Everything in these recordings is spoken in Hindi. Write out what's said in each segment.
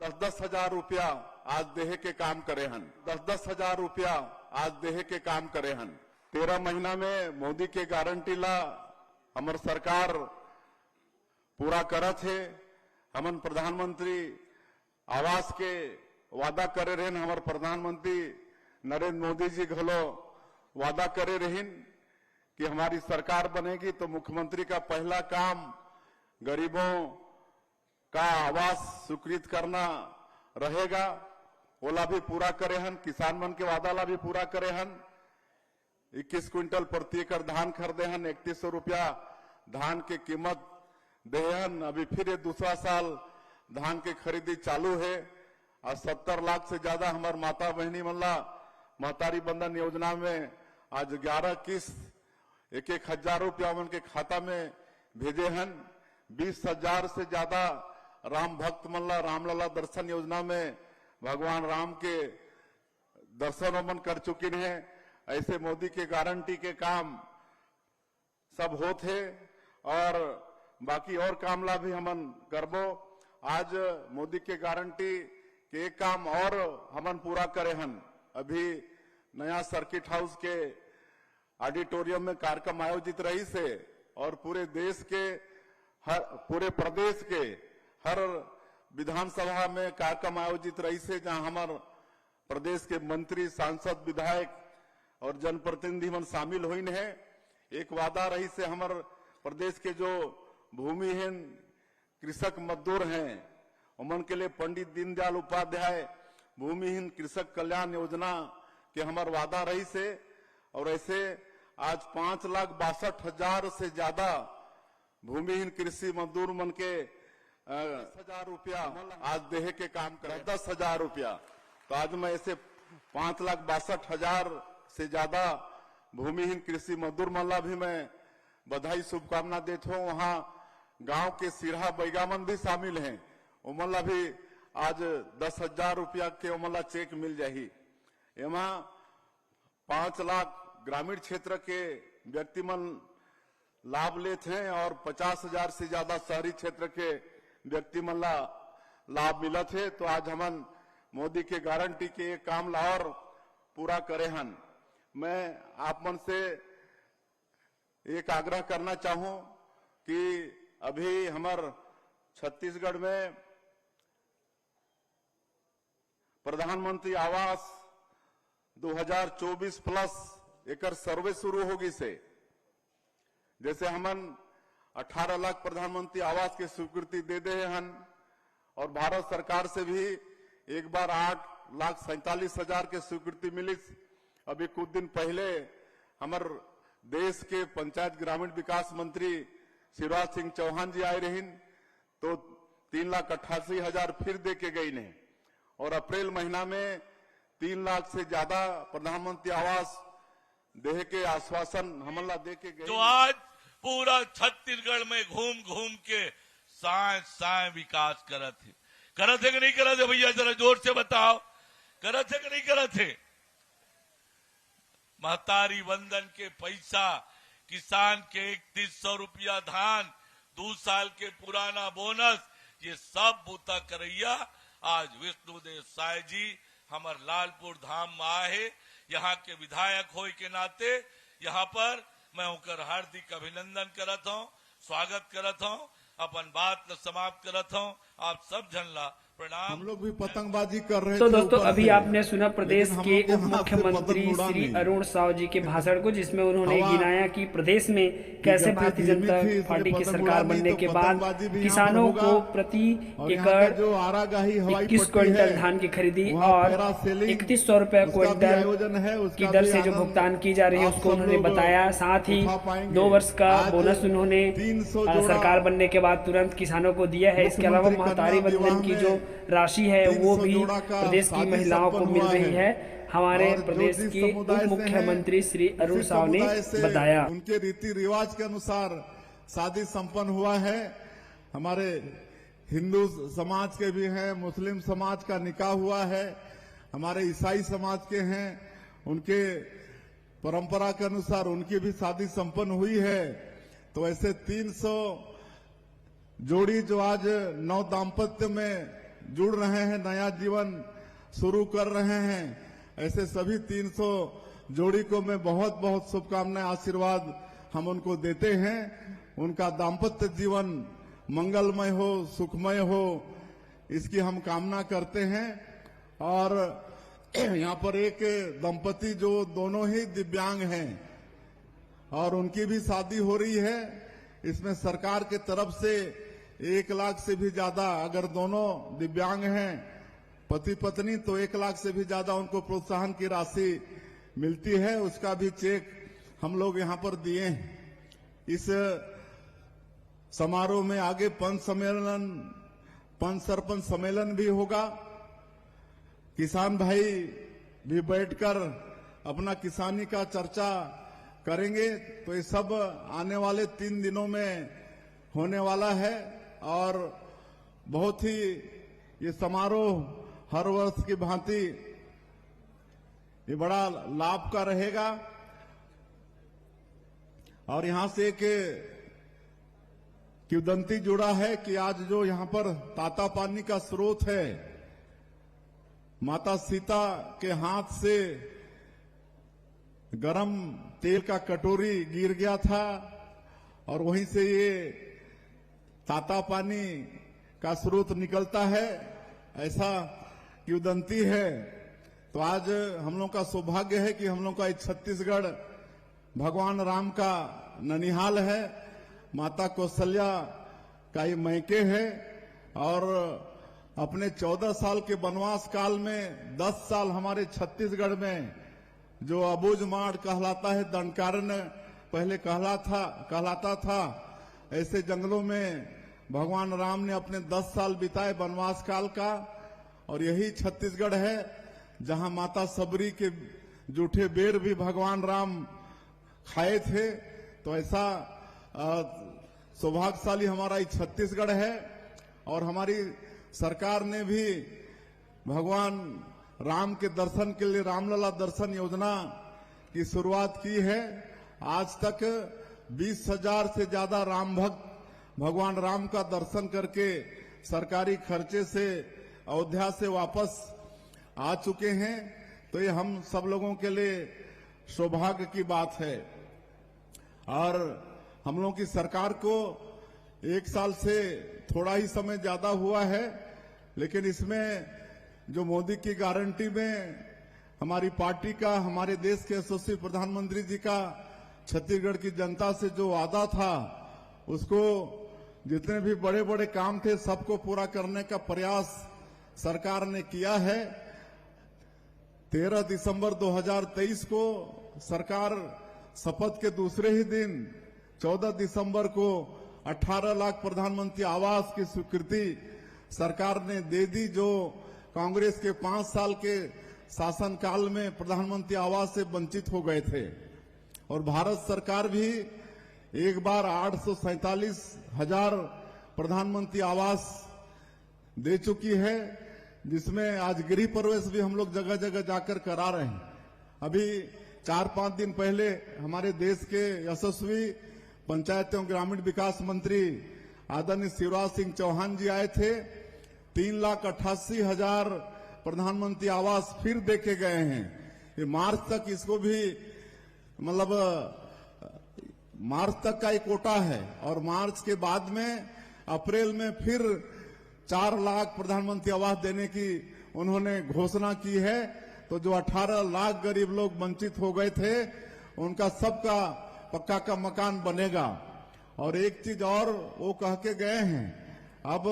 10-10 हजार रुपया आज देहे के काम करे हन। 10-10 हजार रुपया आज देहे के काम करे हन। 13 महीना में मोदी के गारंटी ला हमार सरकार पूरा करत है। हमन प्रधानमंत्री आवास के वादा करे रहन। हमार प्रधानमंत्री नरेंद्र मोदी जी घलो वादा करे रहिन कि हमारी सरकार बनेगी तो मुख्यमंत्री का पहला काम गरीबों का आवास स्वीकृत करना रहेगा। ओला भी पूरा करे हन। किसान मन के वादा ला भी पूरा करे हन। 21 क्विंटल प्रति एकड़ धान खरीदे हन। 3100 रुपया धान के कीमत दे हन। अभी फिर ये दूसरा साल धान के खरीदी चालू है। और 70 लाख से ज्यादा हमारे माता बहनी मल्ला महतारी बंधन योजना में आज 11 किस्त 1-1 हजार रुपया उनके खाता में भेजे हन। 20,000 से ज्यादा राम भक्त मल्ला रामलला दर्शन योजना में भगवान राम के दर्शन मन कर चुके हैं। ऐसे मोदी के गारंटी के काम सब होते और बाकी और काम ला भी हमन करबो। आज मोदी के गारंटी के एक काम और हमन पूरा करे हन। अभी नया सर्किट हाउस के ऑडिटोरियम में कार्यक्रम आयोजित रही से और पूरे देश के पूरे प्रदेश के हर विधानसभा में कार्यक्रम आयोजित रही से, जहां हमारे प्रदेश के मंत्री, सांसद, विधायक और जनप्रतिनिधि मन शामिल हुई है। एक वादा रही से हमारे प्रदेश के जो भूमिहीन कृषक मजदूर हैं उमन के लिए पंडित दीनदयाल उपाध्याय भूमिहीन कृषक कल्याण योजना के हमार वादा रही से। और ऐसे आज 5,62,000 से ज्यादा भूमिहीन कृषि मजदूर मन के 10,000 रुपया आज देहे के काम करे। 10,000 रुपया तो आज मैं ऐसे 5,62,000 से ज्यादा भूमिहीन कृषि मजदूर मल्ला भी मैं बधाई शुभकामना देता हूँ। वहाँ गांव के सिरहा बैगामन भी शामिल हैं। उमल्ला भी आज 10,000 रुपया के उमल्ला चेक मिल जाही। एमा 5 लाख ग्रामीण क्षेत्र के व्यक्ति मन लाभ लेते हैं और 50,000 से ज्यादा शहरी क्षेत्र के व्यक्ति मन ला लाभ मिलत है। तो आज हमन मोदी के गारंटी के एक काम ला और पूरा करे हन। मैं आप मन से एक आग्रह करना चाहूं कि अभी हमार छत्तीसगढ़ में प्रधानमंत्री आवास 2024 प्लस एक सर्वे शुरू होगी से। जैसे हमन 18 लाख प्रधानमंत्री आवास की स्वीकृति दे दे हन और भारत सरकार से भी एक बार 8,47,000 के स्वीकृति मिली। अभी कुछ दिन पहले हमारे देश के पंचायत ग्रामीण विकास मंत्री शिवराज सिंह चौहान जी आए रहीन तो 3,88,000 फिर दे के गई ने। और अप्रैल महीना में 3 लाख से ज्यादा प्रधानमंत्री आवास देह के आश्वासन हमला दे के गए। तो आज पूरा छत्तीसगढ़ में घूम घूम के साय विकास करत है कि नहीं करत है? भैया जरा जोर से बताओ, करत है कि नहीं करत है? महतारी वंदन के पैसा, किसान के 3100 रुपया धान, 2 साल के पुराना बोनस, ये सब बूता करैया आज विष्णुदेव साय जी हमार लालपुर धाम में आए है। यहाँ के विधायक होए के नाते यहाँ पर मैं उनकर हार्दिक अभिनंदन करत हूँ, स्वागत करत हूँ, अपन बात समाप्त करत हूँ। आप सब जन ला प्रणाम। हम लोग भी पतंगबाजी कर रहे थे। तो दोस्तों अभी आपने सुना प्रदेश के उप मुख्यमंत्री श्री अरुण साव जी के भाषण को, जिसमें उन्होंने गिनाया कि प्रदेश में कैसे भारतीय जनता पार्टी की सरकार बनने के बाद किसानों को प्रति एकड़ 21 क्विंटल धान की खरीदी और 3100 रुपए क्विंटल की दर से जो भुगतान की जा रही है उसको उन्होंने बताया। साथ ही 2 वर्ष का बोनस उन्होंने सरकार बनने के बाद तुरंत किसानों को दिया है। इसके अलावा महतारी वंदन की जो राशि है वो भी प्रदेश की महिलाओं को मिल रही है। हमारे प्रदेश के उप मुख्यमंत्री श्री अरुण साव ने बताया। उनके रीति रिवाज के अनुसार शादी संपन्न हुआ है। हमारे हिंदू समाज के भी हैं, मुस्लिम समाज का निकाह हुआ है, हमारे ईसाई समाज के हैं, उनके परंपरा के अनुसार उनकी भी शादी संपन्न हुई है। तो ऐसे 300 जोड़ी जो आज नव दाम्पत्य में जुड़ रहे हैं, नया जीवन शुरू कर रहे हैं, ऐसे सभी 300 जोड़ी को मैं बहुत बहुत शुभकामनाएं, आशीर्वाद हम उनको देते हैं। उनका दाम्पत्य जीवन मंगलमय हो, सुखमय हो, इसकी हम कामना करते हैं। और यहाँ पर एक दंपति जो दोनों ही दिव्यांग हैं और उनकी भी शादी हो रही है, इसमें सरकार के तरफ से 1 लाख से भी ज्यादा, अगर दोनों दिव्यांग हैं पति पत्नी, तो 1 लाख से भी ज्यादा उनको प्रोत्साहन की राशि मिलती है। उसका भी चेक हम लोग यहाँ पर दिए हैं। इस समारोह में आगे पंच सरपंच सम्मेलन भी होगा। किसान भाई भी बैठकर अपना किसानी का चर्चा करेंगे। तो ये सब आने वाले 3 दिनों में होने वाला है और बहुत ही ये समारोह हर वर्ष की भांति ये बड़ा लाभ का रहेगा। और यहां से एक किंवदंती जुड़ा है कि आज जो यहां पर ताता पानी का स्रोत है, माता सीता के हाथ से गरम तेल का कटोरी गिर गया था और वहीं से ये ताता पानी का स्रोत निकलता है, ऐसा किंवदंती है। तो आज हम लोग का सौभाग्य है कि हम लोग का छत्तीसगढ़ भगवान राम का ननिहाल है, माता कौशल्या का ये मैके है। और अपने 14 साल के वनवास काल में 10 साल हमारे छत्तीसगढ़ में जो अबूझमाड़ कहलाता है, दंडकारण्य पहले कहलाता था, ऐसे जंगलों में भगवान राम ने अपने 10 साल बिताए वनवास काल का। और यही छत्तीसगढ़ है जहां माता सबरी के जूठे बेर भी भगवान राम खाए थे। तो ऐसा सौभाग्यशाली हमारा छत्तीसगढ़ है। और हमारी सरकार ने भी भगवान राम के दर्शन के लिए रामलला दर्शन योजना की शुरुआत की है। आज तक 20,000 से ज्यादा राम भक्त भगवान राम का दर्शन करके सरकारी खर्चे से अयोध्या से वापस आ चुके हैं। तो ये हम सब लोगों के लिए सौभाग्य की बात है। और हम लोगों की सरकार को 1 साल से थोड़ा ही समय ज्यादा हुआ है, लेकिन इसमें जो मोदी की गारंटी में हमारी पार्टी का, हमारे देश के यशस्वी प्रधानमंत्री जी का छत्तीसगढ़ की जनता से जो वादा था, उसको जितने भी बड़े बड़े काम थे सबको पूरा करने का प्रयास सरकार ने किया है। 13 दिसंबर 2023 को सरकार शपथ के दूसरे ही दिन 14 दिसंबर को 18 लाख प्रधानमंत्री आवास की स्वीकृति सरकार ने दे दी, जो कांग्रेस के 5 साल के शासनकाल में प्रधानमंत्री आवास से वंचित हो गए थे। और भारत सरकार भी एक बार 847,000 प्रधानमंत्री आवास दे चुकी है, जिसमें आज गृह प्रवेश भी हम लोग जगह जगह जाकर करा रहे हैं। अभी 4-5 दिन पहले हमारे देश के यशस्वी पंचायत एवं ग्रामीण विकास मंत्री आदरणीय शिवराज सिंह चौहान जी आए थे। 3,88,000 प्रधानमंत्री आवास फिर देके गए हैं। ये मार्च तक इसको भी मतलब मार्च तक का एक कोटा है और मार्च के बाद में अप्रैल में फिर 4 लाख प्रधानमंत्री आवास देने की उन्होंने घोषणा की है। तो जो 18 लाख गरीब लोग वंचित हो गए थे, उनका सबका पक्का का मकान बनेगा। और एक चीज और वो कह के गए हैं, अब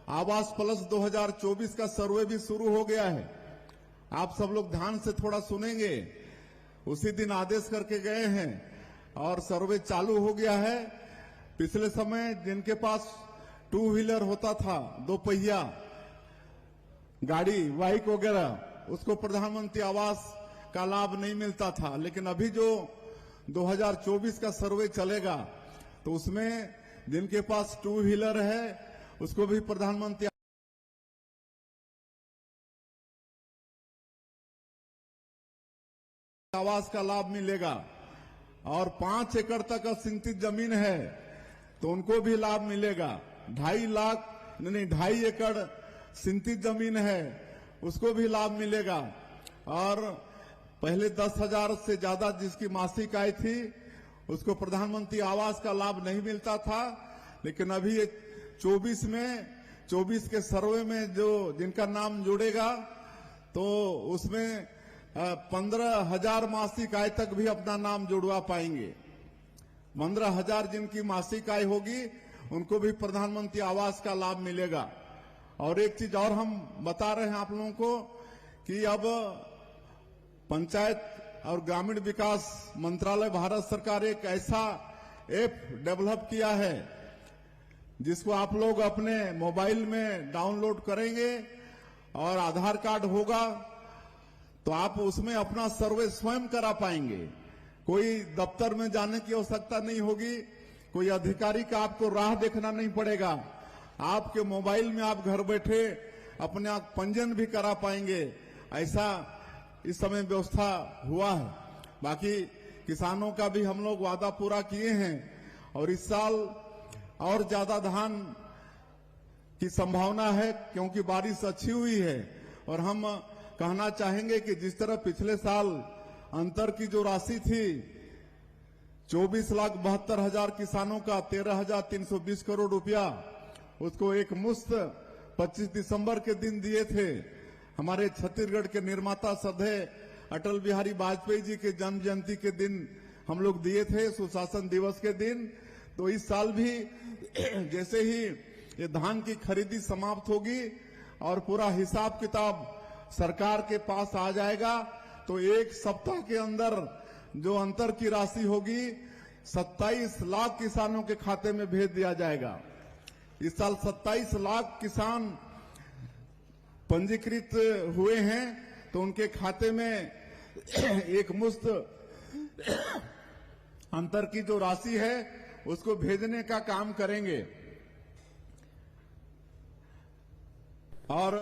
आवास प्लस 2024 का सर्वे भी शुरू हो गया है। आप सब लोग ध्यान से थोड़ा सुनेंगे। उसी दिन आदेश करके गए हैं और सर्वे चालू हो गया है। पिछले समय जिनके पास 2 व्हीलर होता था, 2 पहिया गाड़ी, बाइक वगैरह, उसको प्रधानमंत्री आवास का लाभ नहीं मिलता था। लेकिन अभी जो 2024 का सर्वे चलेगा, तो उसमें जिनके पास 2 व्हीलर है उसको भी प्रधानमंत्री आवास का लाभ मिलेगा। और 5 एकड़ तक सिंचित जमीन है तो उनको भी लाभ मिलेगा। 2.5 एकड़ सिंचित जमीन है उसको भी लाभ मिलेगा। और पहले 10,000 से ज्यादा जिसकी मासिक आय थी उसको प्रधानमंत्री आवास का लाभ नहीं मिलता था, लेकिन अभी ये 24 के सर्वे में जो जिनका नाम जुड़ेगा तो उसमें 15,000 मासिक आय तक भी अपना नाम जुड़वा पाएंगे। 15,000 जिनकी मासिक आय होगी उनको भी प्रधानमंत्री आवास का लाभ मिलेगा। और एक चीज और हम बता रहे हैं आप लोगों को कि अब पंचायत और ग्रामीण विकास मंत्रालय भारत सरकार एक ऐसा ऐप डेवलप किया है जिसको आप लोग अपने मोबाइल में डाउनलोड करेंगे और आधार कार्ड होगा तो आप उसमें अपना सर्वे स्वयं करा पाएंगे। कोई दफ्तर में जाने की आवश्यकता नहीं होगी, कोई अधिकारी का आपको राह देखना नहीं पड़ेगा। आपके मोबाइल में आप घर बैठे अपने आप पंजीयन भी करा पाएंगे। ऐसा इस समय व्यवस्था हुआ है। बाकी किसानों का भी हम लोग वादा पूरा किए हैं और इस साल और ज्यादा धान की संभावना है क्योंकि बारिश अच्छी हुई है। और हम कहना चाहेंगे कि जिस तरह पिछले साल अंतर की जो राशि थी 24,72,000 किसानों का 13,320 करोड़ रुपया उसको एक मुश्त 25 दिसंबर के दिन दिए थे। हमारे छत्तीसगढ़ के निर्माता श्रद्धेय अटल बिहारी वाजपेयी जी के जन्म जयंती के दिन हम लोग दिए थे, सुशासन दिवस के दिन। तो इस साल भी जैसे ही ये धान की खरीदी समाप्त होगी और पूरा हिसाब किताब सरकार के पास आ जाएगा तो एक सप्ताह के अंदर जो अंतर की राशि होगी 27 लाख किसानों के खाते में भेज दिया जाएगा। इस साल 27 लाख किसान पंजीकृत हुए हैं तो उनके खाते में एक मुश्त अंतर की जो राशि है उसको भेजने का काम करेंगे। और